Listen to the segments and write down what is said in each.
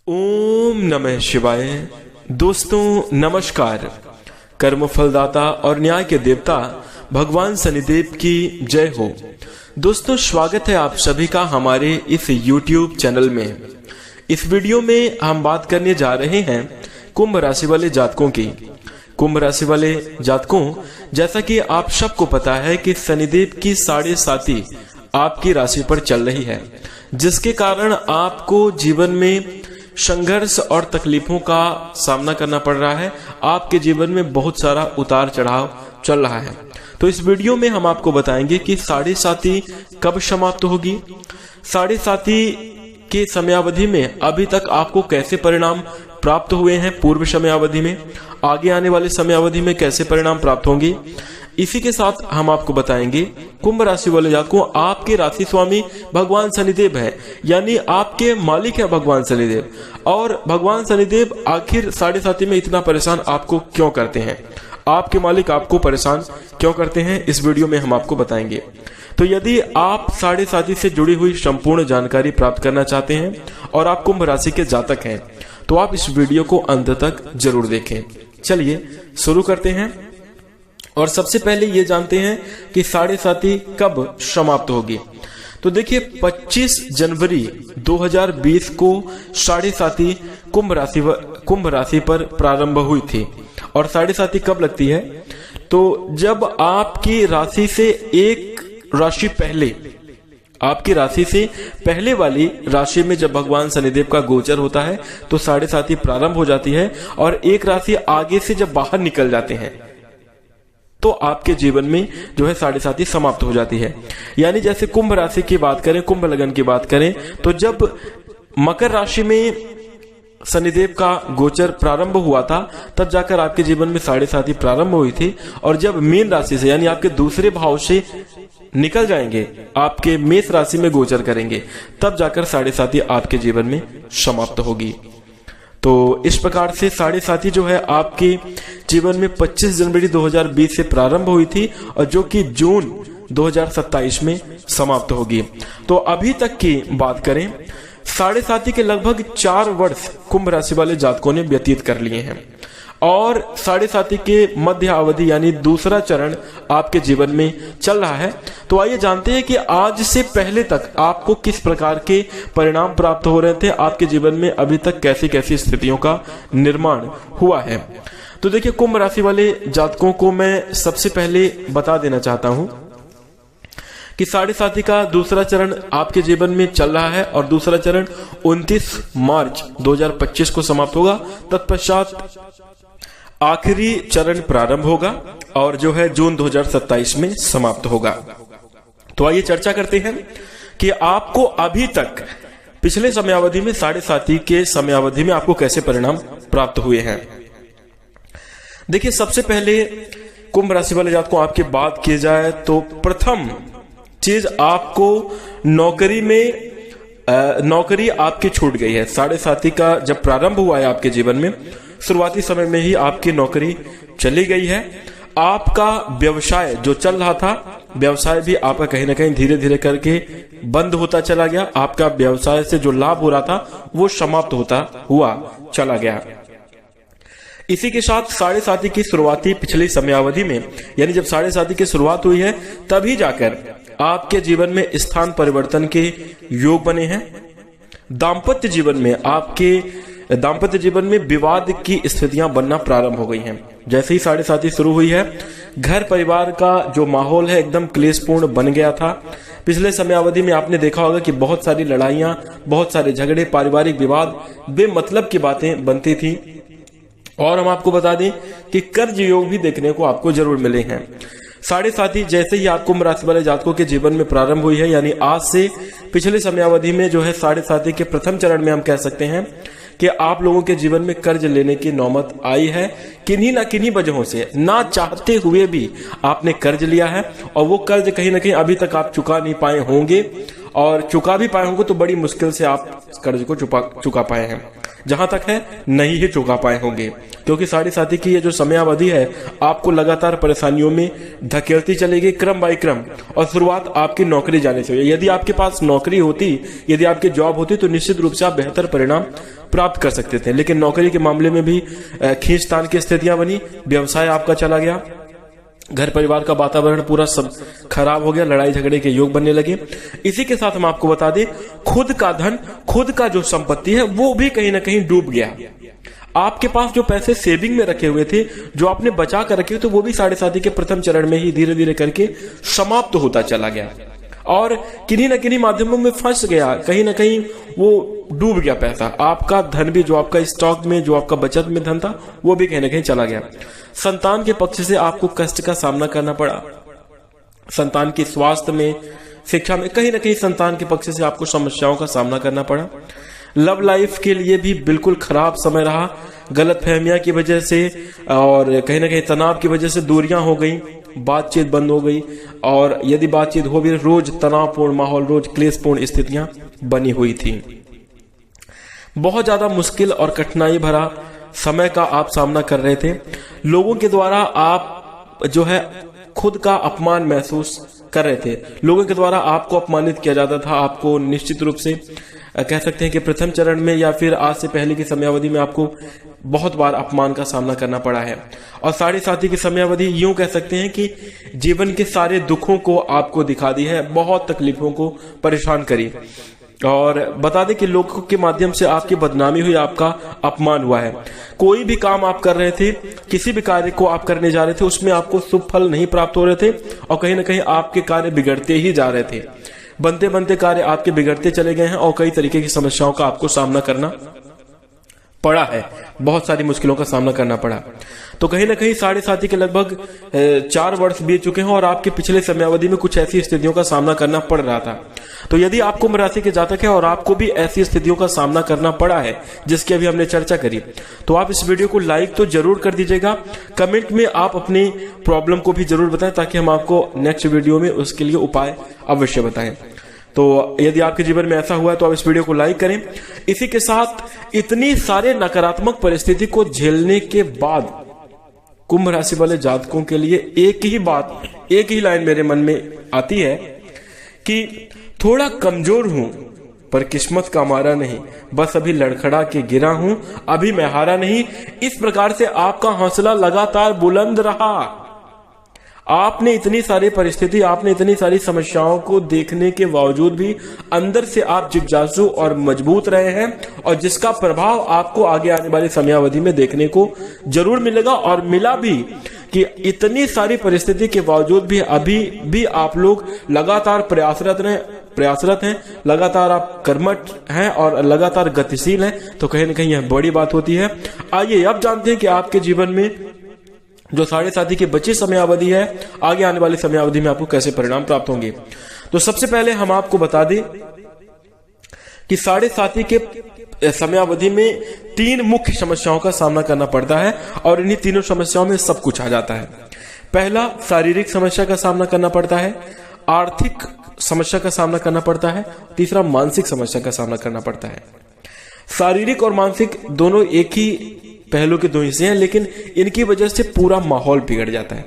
ओम नमः शिवाय। दोस्तों नमस्कार। कर्म फलदाता और न्याय के देवता भगवान शनिदेव की जय हो। दोस्तों स्वागत है आप सभी का हमारे इस YouTube चैनल में। इस वीडियो में हम बात करने जा रहे हैं कुंभ राशि वाले जातकों की। कुंभ राशि वाले जातकों, जैसा कि आप सबको पता है कि शनिदेव की 7.5 आपकी राशि पर चल रही है, जिसके कारण आपको जीवन में संघर्ष और तकलीफों का सामना करना पड़ रहा है। आपके जीवन में बहुत सारा उतार चढ़ाव चल रहा है। तो इस वीडियो में हम आपको बताएंगे कि 7.5 कब समाप्त होगी, 7.5 के समयावधि में अभी तक आपको कैसे परिणाम प्राप्त हुए हैं, पूर्व समयावधि में, आगे आने वाले समयावधि में कैसे परिणाम प्राप्त होंगे। इसी के साथ हम आपको बताएंगे कुंभ राशि वाले जातकों, आपके राशि स्वामी भगवान शनिदेव है, यानी आपके मालिक है भगवान शनिदेव। और भगवान शनिदेव आखिर 7.5 में इतना परेशान आपको क्यों करते हैं, आपके मालिक आपको परेशान क्यों करते हैं, इस वीडियो में हम आपको बताएंगे। तो यदि आप 7.5 से जुड़ी हुई संपूर्ण जानकारी प्राप्त करना चाहते हैं और आप कुंभ राशि के जातक हैं, तो आप इस वीडियो को अंत तक जरूर देखें। चलिए शुरू करते हैं और सबसे पहले ये जानते हैं कि 7.5 कब समाप्त होगी। तो देखिए 25 जनवरी 2020 को 7.5 कुंभ राशि पर प्रारंभ हुई थी। और 7.5 कब लगती है, तो जब आपकी राशि से एक राशि पहले, आपकी राशि से पहले वाली राशि में जब भगवान शनिदेव का गोचर होता है तो 7.5 प्रारंभ हो जाती है। और एक राशि आगे से जब बाहर निकल जाते हैं तो आपके जीवन में जो है 7.5 समाप्त हो जाती है। यानी जैसे कुंभ राशि की बात करें, कुंभ लगन की बात करें, तो जब मकर राशि में शनिदेव का गोचर प्रारंभ हुआ था तब जाकर आपके जीवन में 7.5 प्रारंभ हुई थी। और जब मीन राशि से, यानी आपके दूसरे भाव से निकल जाएंगे, आपके मेष राशि में गोचर करेंगे, तब जाकर 7.5 आपके जीवन में समाप्त होगी। तो इस प्रकार से 7.5 जो है आपके जीवन में 25 जनवरी 2020 से प्रारंभ हुई थी और जो कि जून 2027 में समाप्त होगी। तो अभी तक की बात करें, 7.5 के लगभग 4 वर्ष कुंभ राशि वाले जातकों ने व्यतीत कर लिए हैं। और 7.5 के मध्य अवधि यानी दूसरा चरण आपके जीवन में चल रहा है। तो आइए जानते हैं कि आज से पहले तक आपको किस प्रकार के परिणाम प्राप्त हो रहे थे, आपके जीवन में अभी तक कैसी कैसी स्थितियों का निर्माण हुआ है। तो देखिए कुंभ राशि वाले जातकों को मैं सबसे पहले बता देना चाहता हूं कि 7.5 का दूसरा चरण आपके जीवन में चल रहा है और दूसरा चरण 29 मार्च 2025 को समाप्त होगा। तत्पश्चात आखिरी चरण प्रारंभ होगा और जो है जून 2027 में समाप्त होगा। तो आइए चर्चा करते हैं कि आपको अभी तक पिछले समयावधि में 7.5 के समयावधि में आपको कैसे परिणाम प्राप्त हुए हैं। देखिए सबसे पहले कुंभ राशि वाले जातकों आपकी बात की जाए तो प्रथम चीज आपको नौकरी आपकी छूट गई है। 7.5 का जब प्रारंभ हुआ है आपके जीवन में, शुरुआती समय में ही आपकी नौकरी चली गई है। आपका व्यवसाय जो चल रहा था, व्यवसाय भी आपका कहीं ना कहीं धीरे धीरे करके बंद होता चला गया। आपका व्यवसाय से जो लाभ हो रहा था वो समाप्त होता हुआ चला गया। इसी के साथ 7.5 की शुरुआती पिछली समयावधि में, यानी जब 7.5 की शुरुआत हुई है तभी जाकर आपके जीवन में स्थान परिवर्तन के योग बने हैं। दाम्पत्य जीवन में, आपके दाम्पत्य जीवन में विवाद की स्थितियां बनना प्रारंभ हो गई हैं। जैसे ही 7.5 शुरू हुई है, घर परिवार का जो माहौल है एकदम क्लेशपूर्ण बन गया था। पिछले समयावधि में आपने देखा होगा कि बहुत सारी लड़ाइयां, बहुत सारे झगड़े, पारिवारिक विवाद, बेमतलब की बातें बनती थी। और हम आपको बता दें कि कर्ज योग भी देखने को आपको जरूर मिले हैं। 7.5 जैसे ही आप कुंभ राशि वाले जातकों के जीवन में प्रारंभ हुई है, यानी आज से पिछले समयावधि में जो है 7.5 के प्रथम चरण में हम कह सकते हैं कि आप लोगों के जीवन में कर्ज लेने की नौबत आई है। किन्हीं ना किन्हीं वजहों से, ना चाहते हुए भी आपने कर्ज लिया है और वो कर्ज कहीं ना कहीं अभी तक आप चुका नहीं पाए होंगे, और चुका भी पाए होंगे तो बड़ी मुश्किल से आप कर्ज को चुका पाए हैं। जहां तक है नहीं ही चुका पाए होंगे, क्योंकि 7.5 की ये जो समयावधि है आपको लगातार परेशानियों में धकेलती चलेगी क्रम बाय क्रम। और शुरुआत आपकी नौकरी जाने से हुई। यदि आपके पास नौकरी होती, यदि आपकी जॉब होती तो निश्चित रूप से आप बेहतर परिणाम प्राप्त कर सकते थे, लेकिन नौकरी के मामले में भी खींचतान की स्थितियां बनी, व्यवसाय आपका चला गया, घर परिवार का वातावरण पूरा सब खराब हो गया, लड़ाई झगड़े के योग बनने लगे। इसी के साथ हम आपको बता दें, खुद का धन, खुद का जो संपत्ति है वो भी कहीं ना कहीं डूब गया। आपके पास जो पैसे सेविंग में रखे हुए थे, जो आपने बचा कर रखे, तो वो भी 7.5 के प्रथम चरण में ही धीरे धीरे करके समाप्त होता चला गया और किन्हीं न किन्हीं माध्यमों में फंस गया, कहीं ना कहीं वो डूब गया पैसा। आपका धन भी, जो आपका स्टॉक में, जो आपका बचत में धन था, वो भी कहीं ना कहीं चला गया। संतान के पक्ष से आपको कष्ट का सामना करना पड़ा, संतान के स्वास्थ्य में, शिक्षा में, कहीं ना कहीं संतान के पक्ष से आपको समस्याओं का सामना करना पड़ा। लव लाइफ के लिए भी बिल्कुल खराब समय रहा, गलतफहमियां की वजह से और कहीं ना कहीं तनाव की वजह से दूरियां हो गई, बातचीत बंद हो गई, और यदि बातचीत हो भी, रोज तनावपूर्ण माहौल, रोज क्लेशपूर्ण स्थितियां बनी हुई थी। बहुत ज्यादा मुश्किल और कठिनाई भरा समय का आप सामना कर रहे थे। लोगों के द्वारा आप जो है खुद का अपमान महसूस कर रहे थे, लोगों के द्वारा आपको अपमानित किया जाता था। आपको निश्चित रूप से कह सकते हैं कि प्रथम चरण में या फिर आज से पहले की समयावधि में आपको बहुत बार अपमान का सामना करना पड़ा है। और 7.5 की समयावधि यूं कह सकते हैं कि जीवन के सारे दुखों को आपको दिखा दी है, बहुत तकलीफों को परेशान करी। और बता दें कि लोगों के माध्यम से आपकी बदनामी हुई, आपका अपमान हुआ है। कोई भी काम आप कर रहे थे, किसी भी कार्य को आप करने जा रहे थे, उसमें आपको शुभ फल नहीं प्राप्त हो रहे थे और कहीं ना कहीं आपके कार्य बिगड़ते ही जा रहे थे। बनते बनते कार्य आपके बिगड़ते चले गए हैं और कई तरीके की समस्याओं का आपको सामना करना पड़ा है, बहुत सारी मुश्किलों का सामना करना पड़ा। तो कहीं ना कहीं 7.5 के लगभग 4 वर्ष बीत चुके हैं और आपके पिछले समयावधि में कुछ ऐसी स्थितियों का सामना करना पड़ रहा था। तो यदि आप कुंभ राशि के जातक है और आपको भी ऐसी स्थितियों का सामना करना पड़ा है जिसकी अभी हमने चर्चा करी, तो आप इस वीडियो को लाइक तो जरूर कर दीजिएगा। कमेंट में आप अपनी प्रॉब्लम को भी जरूर बताएं ताकि हम आपको नेक्स्ट वीडियो में उसके लिए उपाय अवश्य बताएं। तो यदि आपके जीवन में ऐसा हुआ है तो आप इस वीडियो को लाइक करें। इसी के साथ इतनी सारे नकारात्मक परिस्थिति को झेलने के बाद कुंभ राशि वाले जातकों के लिए एक ही बात, एक ही लाइन मेरे मन में आती है कि थोड़ा कमजोर हूं पर किस्मत का मारा नहीं, बस अभी लड़खड़ा के गिरा हूं, अभी मैं हारा नहीं। इस प्रकार से आपका हौसला लगातार बुलंद रहा। आपने इतनी सारी परिस्थिति, आपने इतनी सारी समस्याओं को देखने के बावजूद भी अंदर से आप जिज्ञासु और मजबूत रहे हैं और जिसका प्रभाव आपको आगे आने वाली समयावधि में देखने को जरूर मिलेगा और मिला भी कि इतनी सारी परिस्थिति के बावजूद भी अभी भी आप लोग लगातार प्रयासरत हैं, लगातार आप कर्मठ हैं और लगातार गतिशील हैं। तो कहीं ना कहीं यह बड़ी बात होती है। आइए अब जानते हैं कि आपके जीवन में जो 7.5 की बची समयावधि है, आगे आने वाली समयावधि में आपको कैसे परिणाम प्राप्त होंगे। तो सबसे पहले हम आपको बता दें कि 7.5 के समयावधि में 3 मुख्य समस्याओं का सामना करना पड़ता है और इन्हीं तीनों समस्याओं में सब कुछ आ जाता है। पहला, शारीरिक समस्या का सामना करना पड़ता है, आर्थिक समस्या का सामना करना पड़ता है, तीसरा मानसिक समस्या का सामना करना पड़ता है। शारीरिक और मानसिक दोनों एक ही पहलू के 2 हिस्से हैं, लेकिन इनकी वजह से पूरा माहौल बिगड़ जाता है।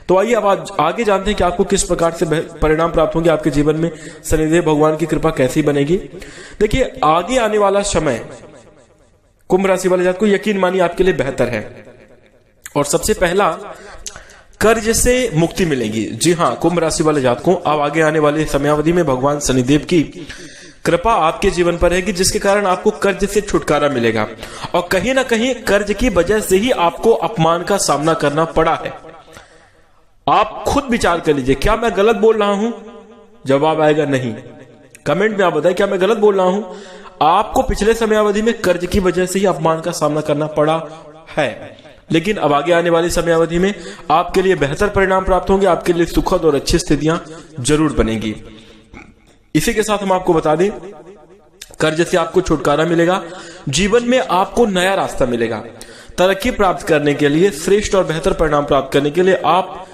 तो आइए अब आगे जानते हैं कि आपको किस प्रकार से परिणाम प्राप्त होंगे, आपके जीवन में शनिदेव भगवान की कृपा कैसी बनेगी। देखिए, आगे आने वाला समय कुंभ राशि वाले जातकों को यकीन मानिए आपके लिए बेहतर है। और सबसे पहला, कर्ज से मुक्ति मिलेगी। जी हाँ, कुंभ राशि वाले जातकों को अब आगे आने वाले समयावधि में भगवान शनिदेव की कृपा आपके जीवन पर रहेगी, जिसके कारण आपको कर्ज से छुटकारा मिलेगा। और कहीं ना कहीं कर्ज की वजह से ही आपको अपमान का सामना करना पड़ा है। आप खुद विचार कर लीजिए, क्या मैं गलत बोल रहा हूं? जवाब आएगा नहीं। कमेंट में आप बताएं, क्या मैं गलत बोल रहा हूं? आपको पिछले समयावधि में कर्ज की वजह से ही अपमान का सामना करना पड़ा है, लेकिन अब आगे आने वाली समयावधि में आपके लिए बेहतर परिणाम प्राप्त होंगे, आपके लिए सुखद और अच्छी स्थितियां जरूर बनेगी। इसी के साथ हम आपको बता दें, कर्ज से आपको छुटकारा मिलेगा, जीवन में आपको नया रास्ता मिलेगा। तरक्की प्राप्त करने के लिए, श्रेष्ठ और बेहतर परिणाम प्राप्त करने के लिए आप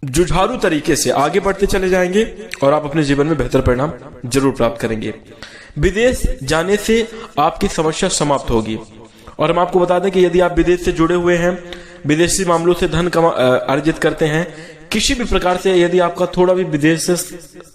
जुझारू तरीके से आगे बढ़ते चले जाएंगे और आप अपने जीवन में बेहतर परिणाम जरूर प्राप्त करेंगे। विदेश जाने से आपकी समस्या समाप्त होगी। और हम आपको बता दें कि यदि आप विदेश से जुड़े हुए हैं, विदेशी मामलों से धन अर्जित करते हैं, किसी भी प्रकार से यदि आपका थोड़ा भी विदेश से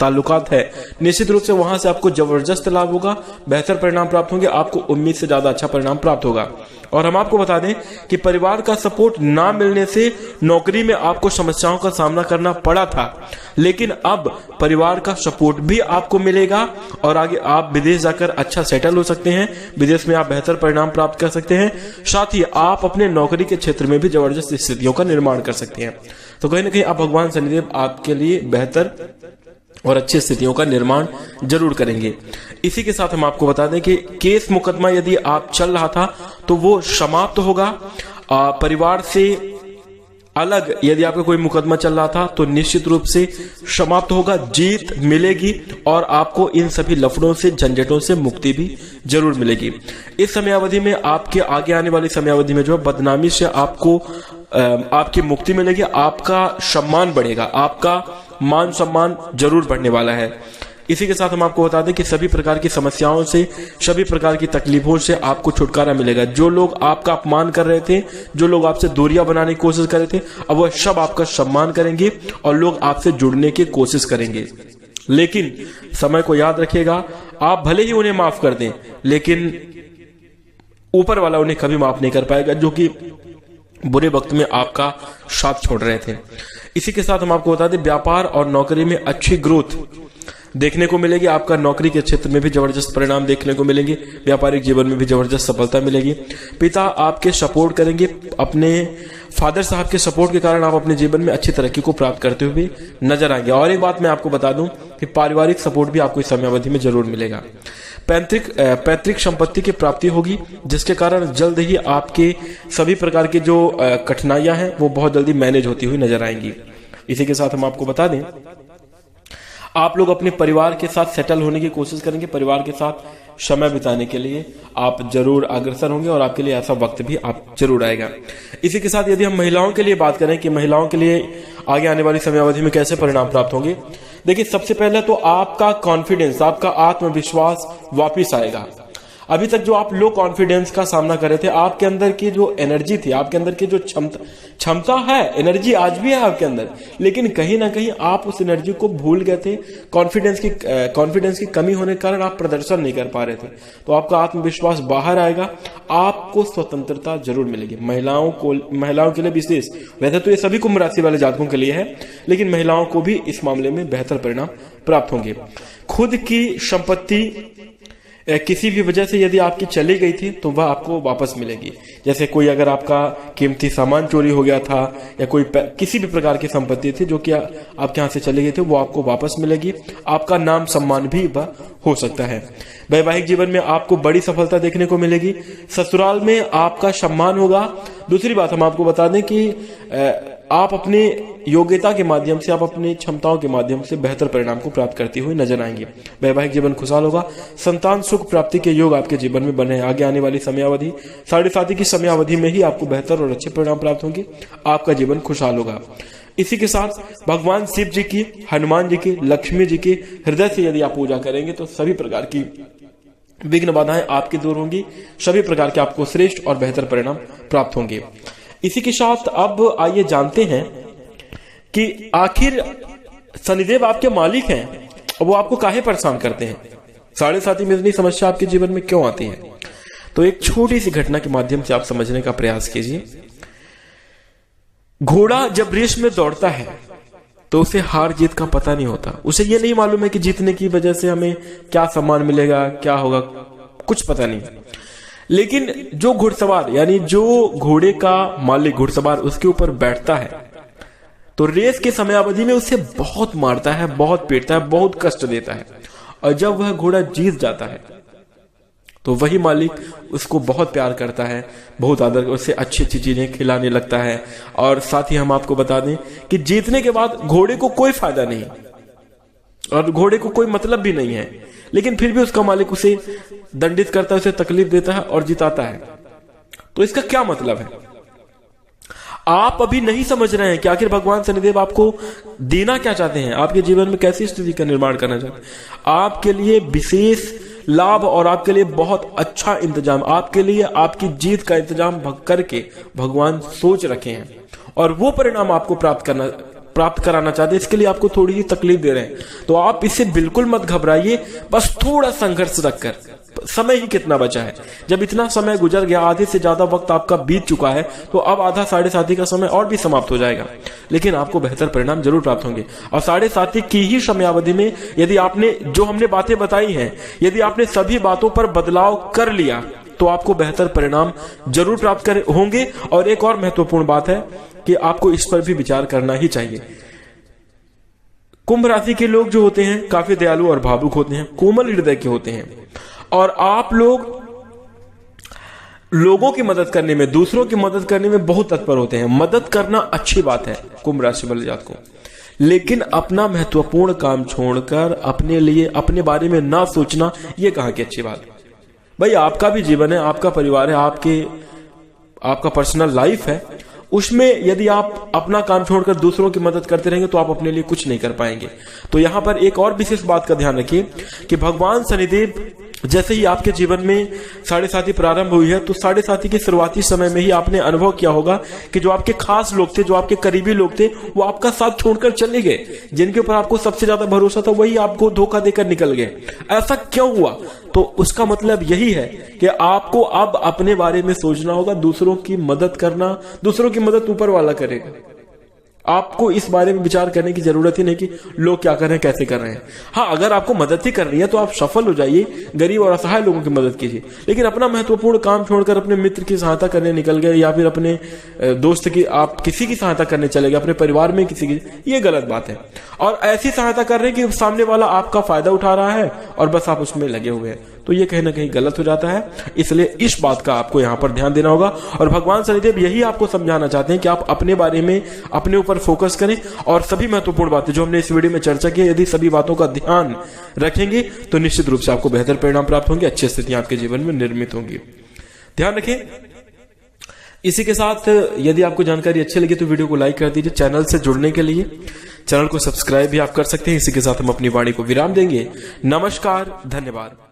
ताल्लुकात है, निश्चित रूप से वहां से आपको जबरदस्त लाभ होगा, बेहतर परिणाम प्राप्त होंगे, आपको उम्मीद से ज्यादा अच्छा परिणाम प्राप्त होगा। और हम आपको बता दें कि परिवार का सपोर्ट ना मिलने से नौकरी में आपको समस्याओं का सामना करना पड़ा था, लेकिन अब परिवार का सपोर्ट भी आपको मिलेगा और आगे आप विदेश जाकर अच्छा सेटल हो सकते हैं। विदेश में आप बेहतर परिणाम प्राप्त कर सकते हैं, साथ ही आप अपने नौकरी के क्षेत्र में भी जबरदस्त स्थितियों का निर्माण कर सकते हैं। तो कहीं ना कहीं आप भगवान शनिदेव आपके लिए बेहतर और अच्छी स्थितियों का निर्माण जरूर करेंगे। इसी के साथ हम आपको बता दें कि केस मुकदमा यदि आप चल रहा था तो वो समाप्त होगा। परिवार से अलग यदि आपका कोई मुकदमा चल रहा था तो निश्चित रूप से समाप्त होगा, जीत मिलेगी और आपको इन सभी लफड़ों से, झंझटों से मुक्ति भी जरूर मिलेगी। इस समयावधि में आपके आगे आने वाली समयावधि में जो बदनामी से आपको आपकी मुक्ति मिलेगी, आपका सम्मान बढ़ेगा, आपका मान सम्मान जरूर बढ़ने वाला है। इसी के साथ हम आपको बता दें कि सभी प्रकार की समस्याओं से, सभी प्रकार की तकलीफों से आपको छुटकारा मिलेगा। जो लोग आपका अपमान कर रहे थे, जो लोग आपसे दूरियां बनाने की कोशिश कर रहे थे, अब वह सब आपका सम्मान करेंगे और लोग आपसे जुड़ने की कोशिश करेंगे। लेकिन समय को याद रखिएगा, आप भले ही उन्हें माफ कर दें, लेकिन ऊपर वाला उन्हें कभी माफ नहीं कर पाएगा, जो कि बुरे वक्त में आपका साथ छोड़ रहे थे। इसी के साथ हम आपको बता दें, व्यापार और नौकरी में अच्छी ग्रोथ देखने को मिलेगी। आपका नौकरी के क्षेत्र में भी जबरदस्त परिणाम देखने को मिलेंगे, व्यापारिक जीवन में भी जबरदस्त सफलता मिलेगी। पिता आपके सपोर्ट करेंगे, अपने फादर साहब के सपोर्ट के कारण आप अपने जीवन में अच्छी तरक्की को प्राप्त करते हुए नजर आएंगे। और एक बात मैं आपको बता दूं कि पारिवारिक सपोर्ट भी आपको इस समयावधि में जरूर मिलेगा। पैतृक संपत्ति की प्राप्ति होगी, जिसके कारण जल्द ही आपके सभी प्रकार की जो कठिनाइयां हैं वो बहुत जल्दी मैनेज होती हुई नजर आएंगी। इसी के साथ हम आपको बता दें, आप लोग अपने परिवार के साथ सेटल होने की कोशिश करेंगे, परिवार के साथ समय बिताने के लिए आप जरूर अग्रसर होंगे और आपके लिए ऐसा वक्त भी आप जरूर आएगा। इसी के साथ यदि हम महिलाओं के लिए बात करें कि महिलाओं के लिए आगे आने वाली समयावधि में कैसे परिणाम प्राप्त होंगे, देखिए सबसे पहले तो आपका कॉन्फिडेंस, आपका आत्मविश्वास वापिस आएगा। अभी तक जो आप लो कॉन्फिडेंस का सामना कर रहे थे, आपके अंदर की जो एनर्जी थी, आपके अंदर की जो क्षमता है, एनर्जी आज भी है आपके अंदर, लेकिन कहीं ना कहीं आप उस एनर्जी को भूल गए थे। कॉन्फिडेंस की कमी होने के कारण आप प्रदर्शन नहीं कर पा रहे थे। तो आपका आत्मविश्वास बाहर आएगा, आपको स्वतंत्रता जरूर मिलेगी। महिलाओं के लिए विशेष, वैसे तो ये सभी कुंभ राशि वाले जातकों के लिए है, लेकिन महिलाओं को भी इस मामले में बेहतर परिणाम प्राप्त होंगे। खुद की संपत्ति किसी भी वजह से यदि आपकी चली गई थी तो वह आपको वापस मिलेगी। जैसे कोई अगर आपका कीमती सामान चोरी हो गया था या कोई किसी भी प्रकार की संपत्ति थी जो कि आपके यहाँ से चली गई थी, वो आपको वापस मिलेगी। आपका नाम सम्मान भी वह हो सकता है। वैवाहिक जीवन में आपको बड़ी सफलता देखने को मिलेगी। ससुराल में आपका सम्मान होगा। दूसरी बात हम आपको बता दें कि आप अपनी योग्यता के माध्यम से, आप अपनी क्षमताओं के माध्यम से बेहतर परिणाम को प्राप्त करते हुए नजर आएंगे। वैवाहिक जीवन खुशहाल होगा। संतान सुख प्राप्ति के योग आपके जीवन में बने। आगे आने वाली समयावधि 7.5 की समयावधि में ही आपको बेहतर और अच्छे परिणाम प्राप्त होंगे। आपका जीवन खुशहाल होगा। इसी के साथ भगवान शिव जी की, हनुमान जी की, लक्ष्मी जी की हृदय से यदि आप पूजा करेंगे तो सभी प्रकार की विघ्न बाधाएं आपकी दूर होंगी। सभी प्रकार के आपको श्रेष्ठ और बेहतर परिणाम प्राप्त होंगे। इसी के साथ अब आइए जानते हैं कि आखिर शनिदेव आपके मालिक हैं और वो आपको काहे परेशान करते हैं। 7.5 में इतनी समस्या आपके जीवन में क्यों आती है, तो एक छोटी सी घटना के माध्यम से आप समझने का प्रयास कीजिए। घोड़ा जब रेस में दौड़ता है तो उसे हार जीत का पता नहीं होता। उसे ये नहीं मालूम है कि जीतने की वजह से हमें क्या सम्मान मिलेगा, क्या होगा, कुछ पता नहीं। लेकिन जो घुड़सवार यानी जो घोड़े का मालिक, घुड़सवार उसके ऊपर बैठता है तो रेस के समयावधि में उसे बहुत मारता है, बहुत पीटता है, बहुत कष्ट देता है। और जब वह घोड़ा जीत जाता है तो वही मालिक उसको बहुत प्यार करता है, बहुत आदर, उसे अच्छी अच्छी चीजें खिलाने लगता है। और साथ ही हम आपको बता दें कि जीतने के बाद घोड़े को कोई फायदा नहीं और घोड़े को कोई मतलब भी नहीं है, लेकिन फिर भी उसका मालिक उसे दंडित करता है, उसे तकलीफ देता है और जिताता है। तो इसका क्या मतलब है? आप अभी नहीं समझ रहे हैं कि आखिर भगवान शनिदेव आपको देना क्या चाहते हैं, आपके जीवन में कैसी स्थिति का निर्माण करना चाहते हैं। आपके लिए विशेष लाभ और आपके लिए बहुत अच्छा इंतजाम, आपके लिए आपकी जीत का इंतजाम करके भगवान सोच रखे हैं और वो परिणाम आपको प्राप्त करना प्राप्त कराना चाहते हैं, इसके लिए आपको थोड़ी सी तकलीफ दे रहे हैं, तो आप इससे बिल्कुल मत घबराइए। बस थोड़ा संघर्ष रखकर, समय ही कितना बचा है, जब इतना समय गुजर गया, आधे से ज्यादा वक्त आपका बीत चुका है, तो अब आधा साढ़े साथी का समय और भी समाप्त हो जाएगा, लेकिन आपको बेहतर परिणाम जरूर प्राप्त होंगे। और साढ़े साथी की ही समयावधि में यदि आपने जो हमने बातें बताई हैं, यदि आपने सभी बातों पर बदलाव कर लिया तो आपको बेहतर परिणाम जरूर प्राप्त होंगे। और एक और महत्वपूर्ण बात है कि आपको इस पर भी विचार करना ही चाहिए। कुंभ राशि के लोग जो होते हैं काफी दयालु और भावुक होते हैं, कोमल हृदय के होते हैं, और आप लोगों की मदद करने में, दूसरों की मदद करने में बहुत तत्पर होते हैं। मदद करना अच्छी बात है कुंभ राशि वाले जात को, लेकिन अपना महत्वपूर्ण काम छोड़कर अपने लिए, अपने बारे में ना सोचना, यह कहां की अच्छी बात है। भाई आपका भी जीवन है, आपका परिवार है, आपका पर्सनल लाइफ है, उसमें यदि आप अपना काम छोड़कर दूसरों की मदद करते रहेंगे तो आप अपने लिए कुछ नहीं कर पाएंगे। तो यहां पर एक और विशेष बात का ध्यान रखिए कि भगवान शनिदेव जैसे ही आपके जीवन में साढ़े साथी प्रारंभ हुई है, तो साढ़े साथी के शुरुआती समय में ही आपने अनुभव किया होगा कि जो आपके खास लोग थे, जो आपके करीबी लोग थे, वो आपका साथ छोड़कर चले गए। जिनके ऊपर आपको सबसे ज्यादा भरोसा था, वही आपको धोखा देकर निकल गए। ऐसा क्यों हुआ? तो उसका मतलब यही है कि आपको अब अपने बारे में सोचना होगा, दूसरों की मदद करना, दूसरों की मदद ऊपर वाला करेगा। आपको इस बारे में विचार करने की जरूरत ही नहीं कि लोग क्या कर रहे हैं, कैसे कर रहे हैं। हाँ, अगर आपको मदद ही करनी है तो आप सफल हो जाइए, गरीब और असहाय लोगों की मदद कीजिए, लेकिन अपना महत्वपूर्ण काम छोड़कर अपने मित्र की सहायता करने निकल गए, या फिर अपने दोस्त की, आप किसी की सहायता करने चले गए, अपने परिवार में किसी की, ये गलत बात है। और ऐसी सहायता कर रहे हैं कि सामने वाला आपका फायदा उठा रहा है और बस आप उसमें लगे हुए हैं, तो ये कहीं ना कहीं गलत हो जाता है। इसलिए इस बात का आपको यहाँ पर ध्यान देना होगा। और भगवान शनिदेव यही आपको समझाना चाहते हैं कि आप अपने बारे में, अपने ऊपर फोकस करें, और सभी महत्वपूर्ण बातें जो हमने इस वीडियो में चर्चा की, यदि सभी बातों का ध्यान रखेंगे तो निश्चित रूप से आपको बेहतर परिणाम प्राप्त होंगे, अच्छी स्थितियां आपके जीवन में निर्मित होंगी। ध्यान रखें। इसी के साथ यदि आपको जानकारी अच्छी लगी तो वीडियो को लाइक कर दीजिए। चैनल से जुड़ने के लिए चैनल को सब्सक्राइब भी आप कर सकते हैं। इसी के साथ हम अपनी वाणी को विराम देंगे। नमस्कार, धन्यवाद।